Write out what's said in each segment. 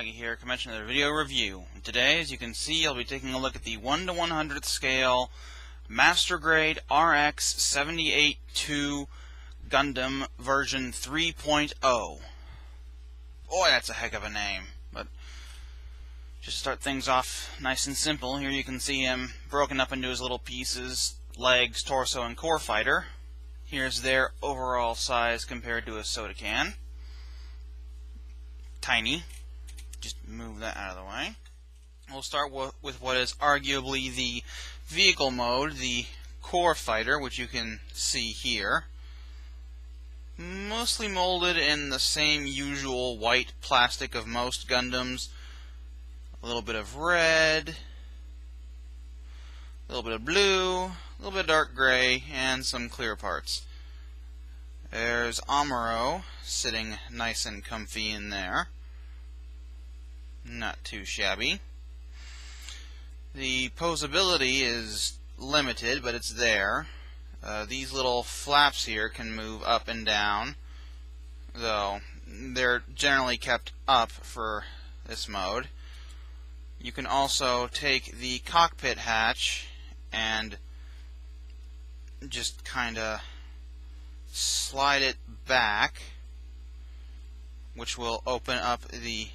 Here, commencing another video review. Today, as you can see, I'll be taking a look at the 1 to 100th scale Master Grade RX-78-2 Gundam version 3.0. Boy, that's a heck of a name. But just to start things off nice and simple, here you can see him broken up into his little pieces: legs, torso, and core fighter. Here's their overall size compared to a soda can. Tiny. Just move that out of the way. We'll start with what is arguably the vehicle mode, the core fighter, which you can see here. Mostly molded in the same usual white plastic of most Gundams. A little bit of red, a little bit of blue, a little bit of dark gray, and some clear parts. There's Amuro sitting nice and comfy in there. Not too shabby. The posability is limited, but it's there. These little flaps here can move up and down, though they're generally kept up for this mode. You can also take the cockpit hatch and just kinda slide it back, which will open up the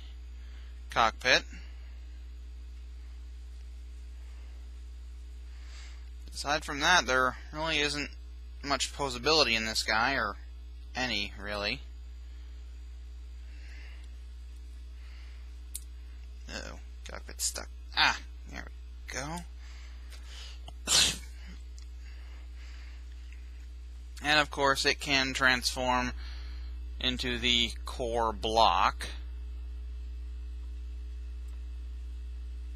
cockpit. Aside from that, there really isn't much posability in this guy, or any, really. Uh-oh, cockpit's stuck. Ah, there we go. And of course, it can transform into the core block.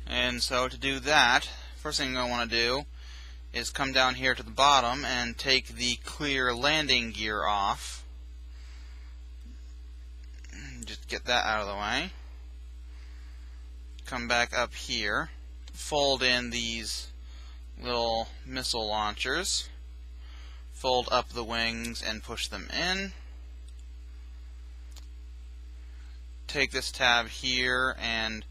And so to do that, first thing I want to do is come down here to the bottom and take the clear landing gear off. Just get that out of the way. Come back up here, fold in these little missile launchers, fold up the wings and push them in. Take this tab here and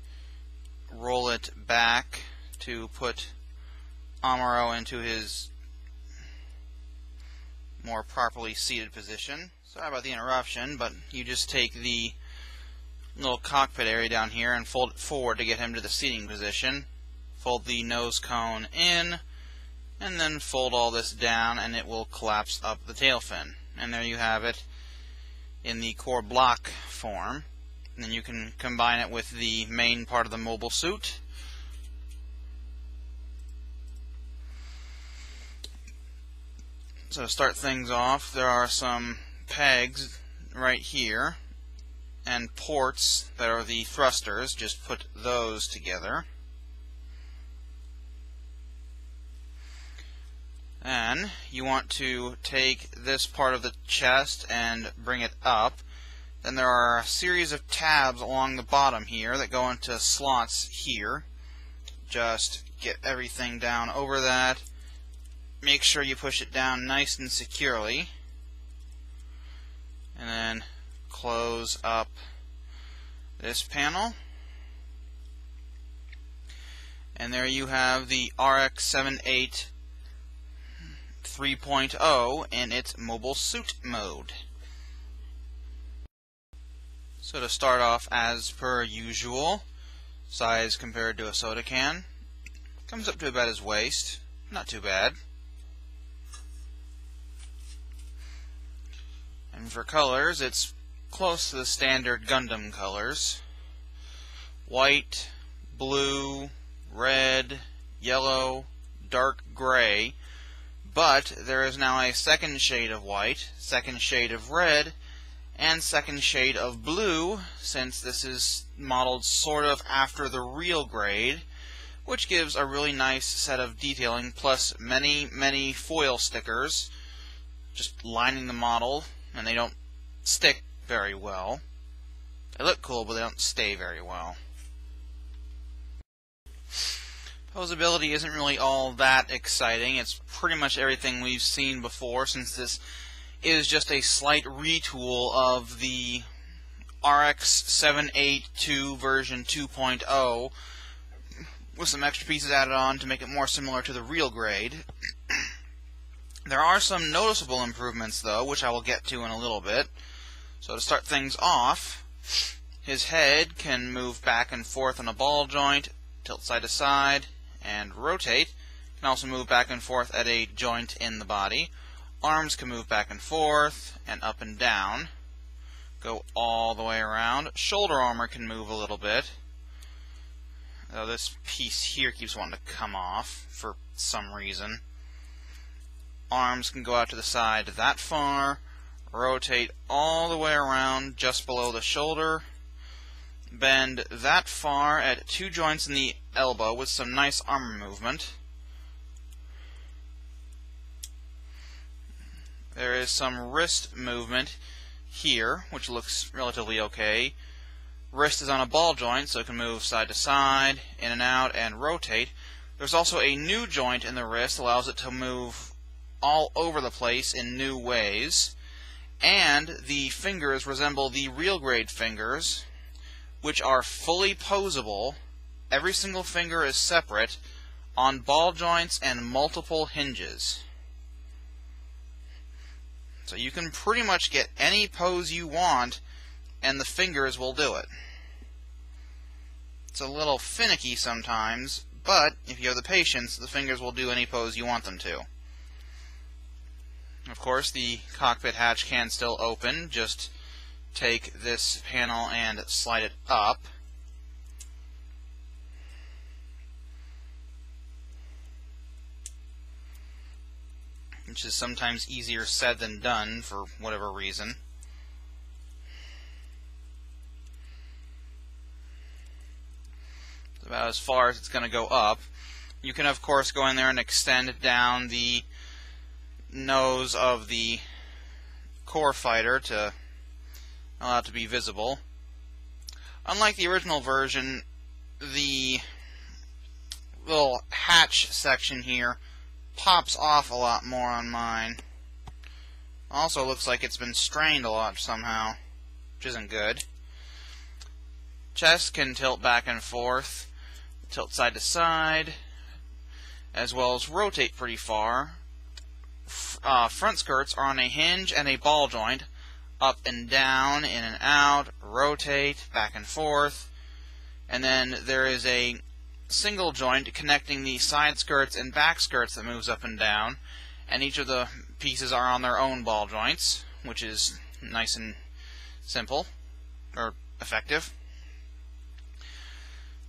roll it back to put Amuro into his more properly seated position. Sorry about the interruption, but you just take the little cockpit area down here and fold it forward to get him to the seating position. Fold the nose cone in, and then fold all this down, and it will collapse up the tail fin. And there you have it in the core block form. And then you can combine it with the main part of the mobile suit. So to start things off, there are some pegs right here and ports that are the thrusters. Just put those together. Then you want to take this part of the chest and bring it up. Then there are a series of tabs along the bottom here that go into slots here. Just get everything down over that. Make sure you push it down nice and securely. And then close up this panel. And there you have the RX-78 3.0 in its mobile suit mode. So to start off, as per usual, size compared to a soda can, comes up to about his waist. Not too bad. And for colors, it's close to the standard Gundam colors. White, blue, red, yellow, dark gray. But there is now a second shade of white, second shade of red, and second shade of blue, since this is modeled sort of after the real grade, which gives a really nice set of detailing, plus many foil stickers just lining the model, and they don't stick very well. They look cool, but they don't stay very well. Posability isn't really all that exciting. It's pretty much everything we've seen before, since this is just a slight retool of the RX-78-2 version 2.0 with some extra pieces added on to make it more similar to the real grade. There are some noticeable improvements, though, which I will get to in a little bit. So to start things off, his head can move back and forth on a ball joint, tilt side to side, and rotate. Can also move back and forth at a joint in the body. Arms can move back and forth and up and down. Go all the way around. Shoulder armor can move a little bit. Though this piece here keeps wanting to come off for some reason. Arms can go out to the side that far. Rotate all the way around just below the shoulder. Bend that far at two joints in the elbow with some nice armor movement. There is some wrist movement here, which looks relatively okay. Wrist is on a ball joint, so it can move side to side, in and out, and rotate. There's also a new joint in the wrist that allows it to move all over the place in new ways. And the fingers resemble the real grade fingers, which are fully posable. Every single finger is separate on ball joints and multiple hinges. So you can pretty much get any pose you want, and the fingers will do it. It's a little finicky sometimes, but if you have the patience, the fingers will do any pose you want them to. Of course, the cockpit hatch can still open. Just take this panel and slide it up. Which is sometimes easier said than done for whatever reason. It's about as far as it's going to go up. You can, of course, go in there and extend down the nose of the core fighter to allow it to be visible. Unlike the original version, the little hatch section here pops off a lot more on mine. Also looks like it's been strained a lot somehow, which isn't good. Chest can tilt back and forth, tilt side to side, as well as rotate pretty far. Front skirts are on a hinge and a ball joint, up and down, in and out, rotate, back and forth. And then there is a single joint connecting the side skirts and back skirts that moves up and down, and each of the pieces are on their own ball joints, which is nice and simple, or effective.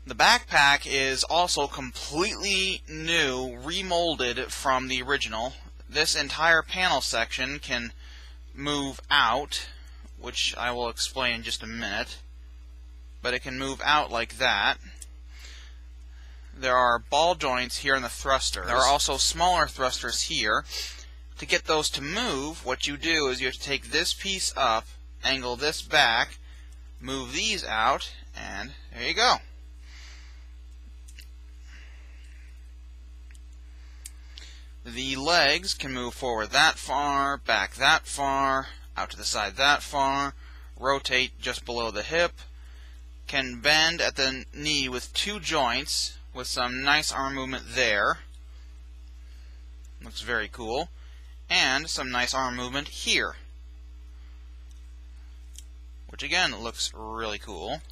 The backpack is also completely new, remolded from the original. This entire panel section can move out, which I will explain in just a minute, but it can move out like that. There are ball joints here in the thrusters. There are also smaller thrusters here. To get those to move, what you do is you have to take this piece up, angle this back, move these out, and there you go. The legs can move forward that far, back that far, out to the side that far, rotate just below the hip, can bend at the knee with two joints with some nice arm movement there. Looks very cool. And some nice arm movement here, which again looks really cool.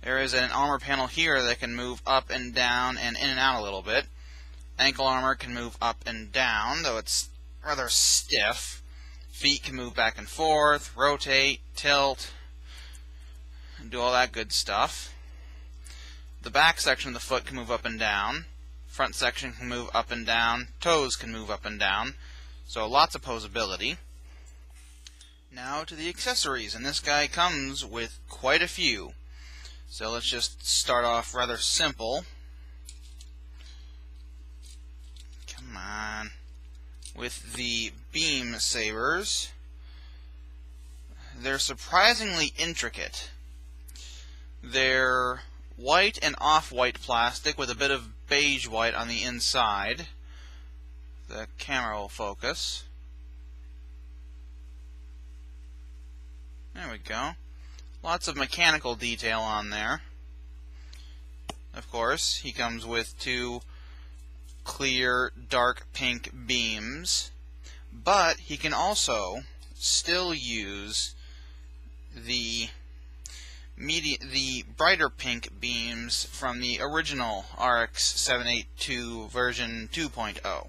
There is an armor panel here that can move up and down and in and out a little bit. Ankle armor can move up and down, though it's rather stiff. Feet can move back and forth, rotate, tilt, and do all that good stuff. The back section of the foot can move up and down. Front section can move up and down. Toes can move up and down. So lots of posability. Now to the accessories, and this guy comes with quite a few. So let's just start off rather simple. Come on. With the beam sabers. They're surprisingly intricate. They're white and off-white plastic with a bit of beige white on the inside. The camera will focus. There we go. Lots of mechanical detail on there. Of course, he comes with two clear dark pink beams, but he can also still use the brighter pink beams from the original RX-78-2 version 2.0.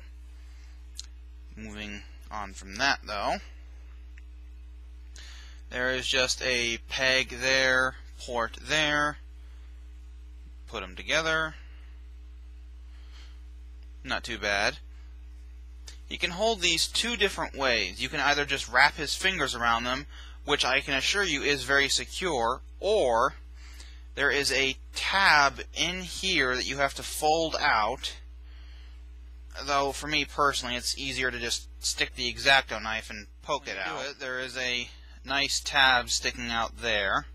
Moving on from that, though, there is just a peg there, port there. Put them together. Not too bad. You can hold these two different ways. You can either just wrap his fingers around them, which I can assure you is very secure, or there is a tab in here that you have to fold out. Though for me personally, it's easier to just stick the X-Acto knife and poke it out. There is a nice tab sticking out there.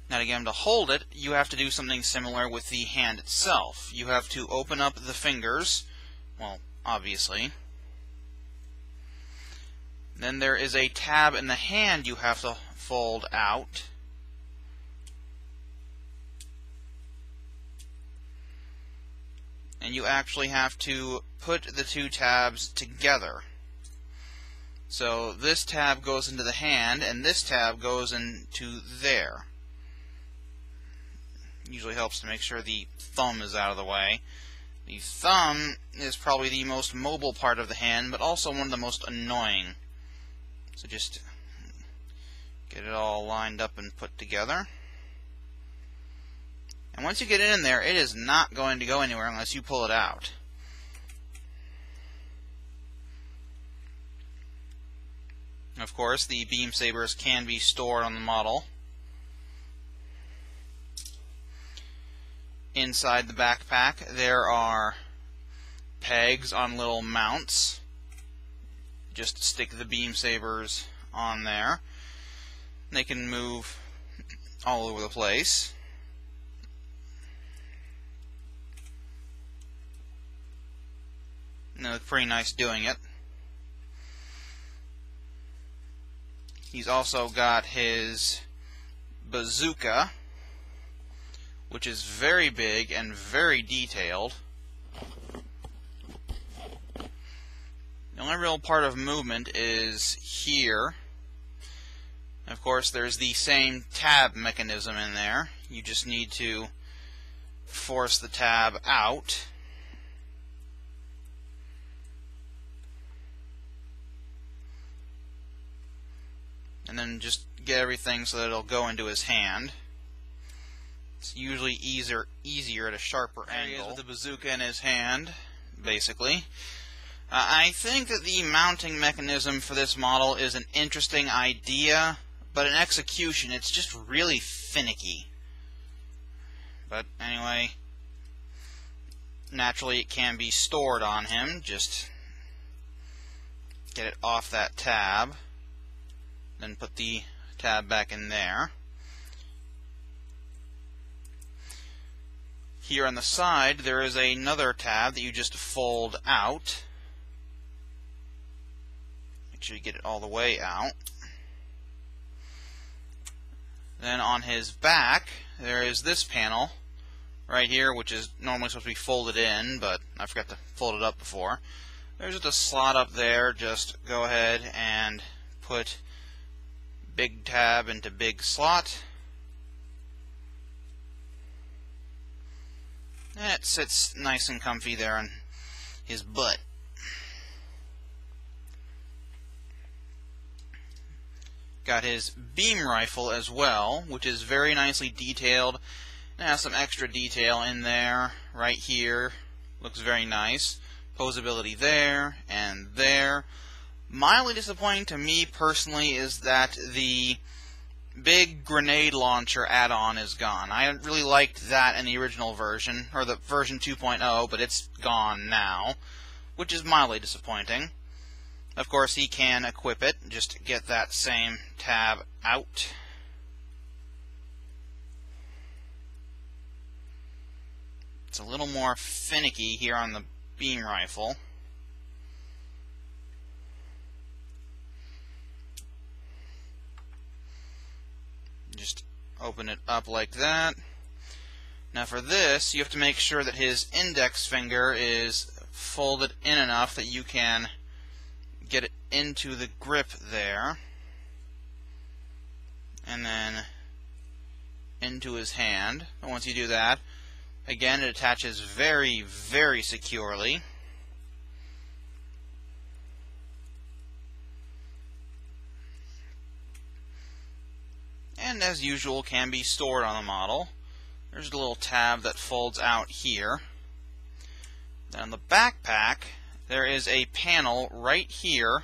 Now again, to hold it, you have to do something similar with the hand itself. You have to open up the fingers, well, obviously. Then there is a tab in the hand you have to fold out. And you actually have to put the two tabs together. So this tab goes into the hand, and this tab goes into there. Usually helps to make sure the thumb is out of the way. The thumb is probably the most mobile part of the hand, but also one of the most annoying. So just get it all lined up and put together. And once you get it in there, it is not going to go anywhere unless you pull it out. Of course, the beam sabers can be stored on the model. Inside the backpack, there are pegs on little mounts. Just stick the beam sabers on there. They can move all over the place. And they look pretty nice doing it. He's also got his bazooka, which is very big and very detailed. The only real part of movement is here. Of course, there's the same tab mechanism in there. You just need to force the tab out. And then just get everything so that it'll go into his hand. It's usually easier at a sharper angle. There he is with the bazooka in his hand, basically. I think that the mounting mechanism for this model is an interesting idea, but in execution it's just really finicky. But anyway, naturally it can be stored on him. Just get it off that tab, then put the tab back in there. Here on the side, there is another tab that you just fold out. Make sure you get it all the way out. Then on his back, there is this panel right here, which is normally supposed to be folded in, but I forgot to fold it up before. There's just a slot up there. Just go ahead and put big tab into big slot. And it sits nice and comfy there on his butt. Got his beam rifle as well, which is very nicely detailed. It has some extra detail in there, right here. Looks very nice. Posability there and there. Mildly disappointing to me personally is that the big grenade launcher add-on is gone. I really liked that in the original version, or the version 2.0, but it's gone now, which is mildly disappointing. Of course, he can equip it. Just get that same tab out. It's a little more finicky here on the beam rifle. open it up like that. Now for this, you have to make sure that his index finger is folded in enough that you can get it into the grip there, and then into his hand. And once you do that, again, it attaches very, very securely. And as usual, can be stored on the model. There's a little tab that folds out here. Then on the backpack, there is a panel right here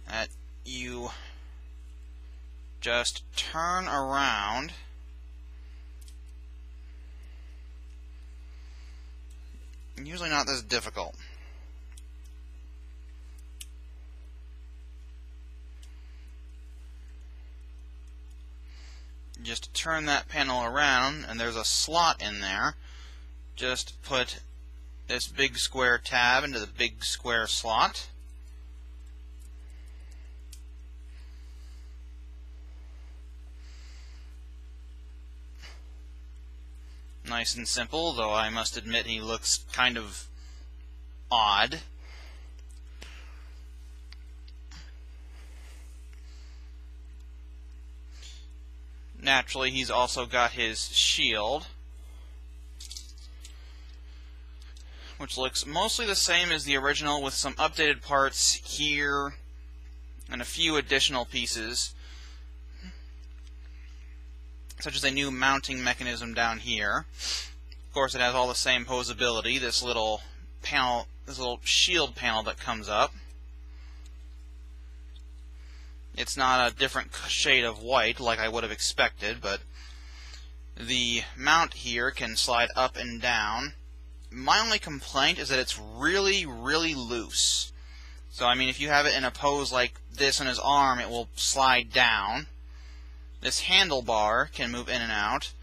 that you just turn around. Usually not this difficult. Just turn that panel around, and there's a slot in there. Just put this big square tab into the big square slot. Nice and simple, though I must admit he looks kind of odd. Naturally, he's also got his shield, which looks mostly the same as the original, with some updated parts here and a few additional pieces, such as a new mounting mechanism down here. Of course, it has all the same posability, this little panel, this little shield panel that comes up. It's not a different shade of white like I would have expected, but the mount here can slide up and down. My only complaint is that it's really, really loose. So, I mean, if you have it in a pose like this on his arm, it will slide down. This handlebar can move in and out.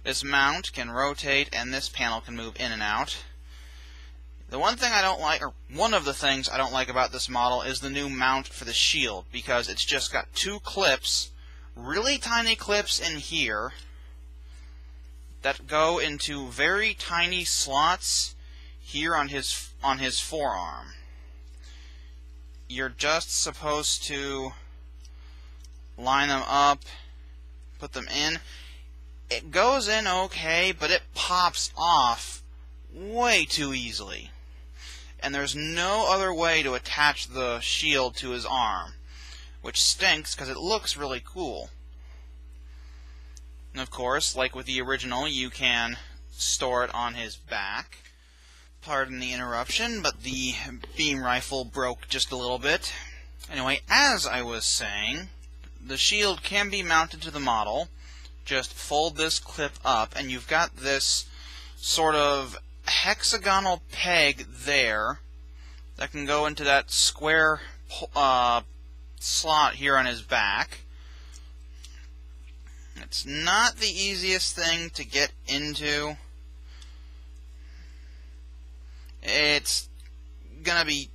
This mount can rotate, and this panel can move in and out. The one thing I don't like, or one of the things I don't like about this model, is the new mount for the shield, because it's just got two clips, really tiny clips in here, that go into very tiny slots here on his forearm. You're just supposed to line them up, put them in. It goes in okay, but it pops off way too easily. And there's no other way to attach the shield to his arm, which stinks because it looks really cool. And of course, like with the original, you can store it on his back. Pardon the interruption, but the beam rifle broke just a little bit. Anyway, as I was saying, the shield can be mounted to the model. Just fold this clip up, and you've got this sort of hexagonal peg there that can go into that square slot here on his back. It's not the easiest thing to get into. It's gonna be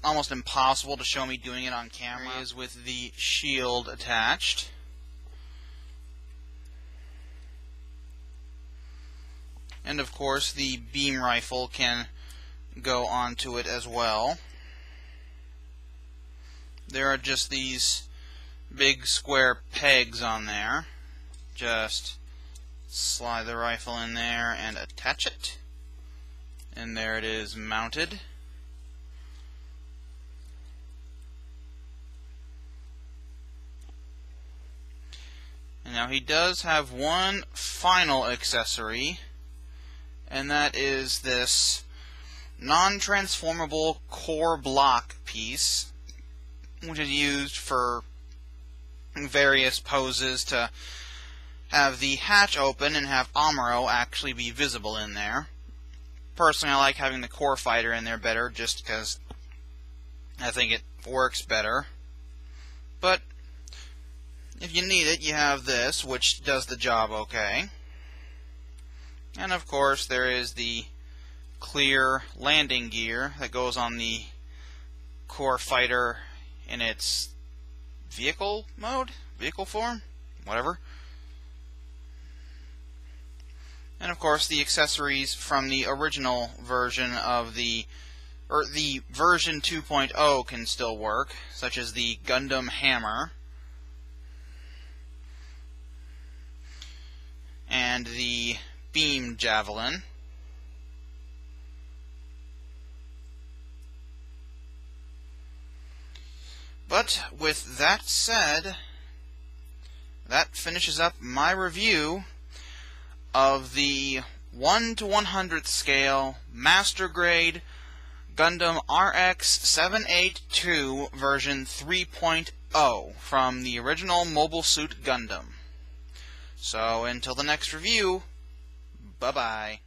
almost impossible to show me doing it on camera. Here he is with the shield attached. And of course, the beam rifle can go onto it as well. There are just these big square pegs on there. Just slide the rifle in there and attach it. And there it is mounted. And now he does have one final accessory, and that is this non-transformable core block piece, which is used for various poses to have the hatch open and have Amuro actually be visible in there. Personally, I like having the core fighter in there better, just because I think it works better. But if you need it, you have this, which does the job okay. And of course, there is the clear landing gear that goes on the core fighter in its vehicle mode, vehicle form, whatever. And of course the accessories from the original version of the version 2.0 can still work, such as the Gundam hammer and the beam javelin. But with that said, that finishes up my review of the 1 to 100th scale Master Grade Gundam RX-78-2 version 3.0 from the original Mobile Suit Gundam. So until the next review, bye-bye.